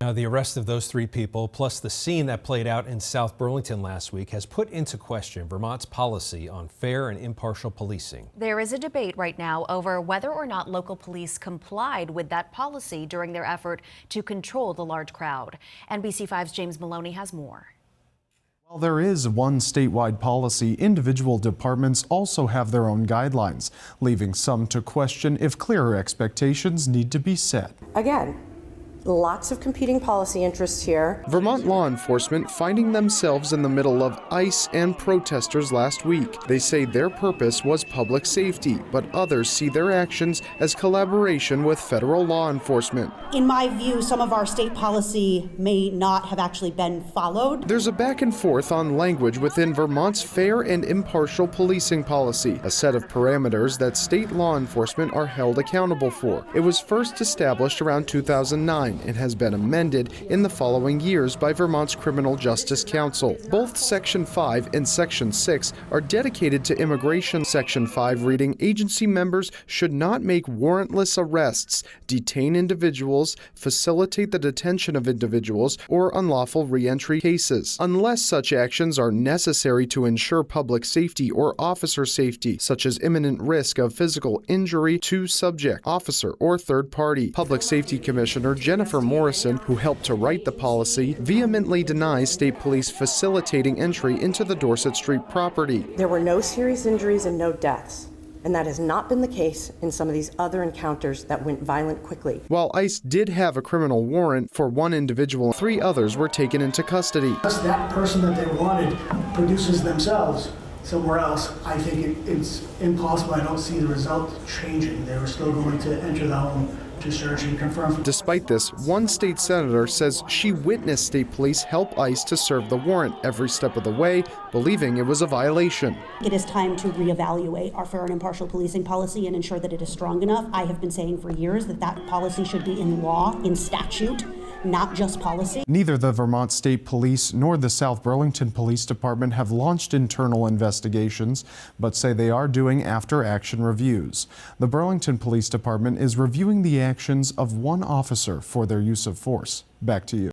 Now, the arrest of those three people, plus the scene that played out in South Burlington last week, has put into question Vermont's policy on fair and impartial policing. There is a debate right now over whether or not local police complied with that policy during their effort to control the large crowd. NBC5's James Maloney has more. While there is one statewide policy, individual departments also have their own guidelines, leaving some to question if clearer expectations need to be set. Again, lots of competing policy interests here. Vermont law enforcement finding themselves in the middle of ICE and protesters last week. They say their purpose was public safety, but others see their actions as collaboration with federal law enforcement. In my view, some of our state policy may not have actually been followed. There's a back and forth on language within Vermont's fair and impartial policing policy, a set of parameters that state law enforcement are held accountable for. It was first established around 2009. It has been amended in the following years by Vermont's Criminal Justice Council. Both Section 5 and Section 6 are dedicated to immigration. Section 5 reading, agency members should not make warrantless arrests, detain individuals, facilitate the detention of individuals, or unlawful re-entry cases, unless such actions are necessary to ensure public safety or officer safety, such as imminent risk of physical injury to subject, officer, or third party. Public Safety Commissioner Jennifer Morrison, who helped to write the policy, vehemently denies state police facilitating entry into the Dorset Street property. There were no serious injuries and no deaths, and that has not been the case in some of these other encounters that went violent quickly. While ICE did have a criminal warrant for one individual, 3 others were taken into custody. That person that they wanted produces themselves somewhere else. I think it's impossible. I don't see the result changing. They were still going to enter the home to search and confirm. Despite this, one state senator says she witnessed state police help ICE to serve the warrant every step of the way, believing it was a violation. It is time to reevaluate our fair and impartial policing policy and ensure that it is strong enough. I have been saying for years that that policy should be in law, in statute, not just policy. Neither the Vermont State Police nor the South Burlington Police Department have launched internal investigations, but say they are doing after-action reviews. The Burlington Police Department is reviewing the actions of one officer for their use of force. Back to you.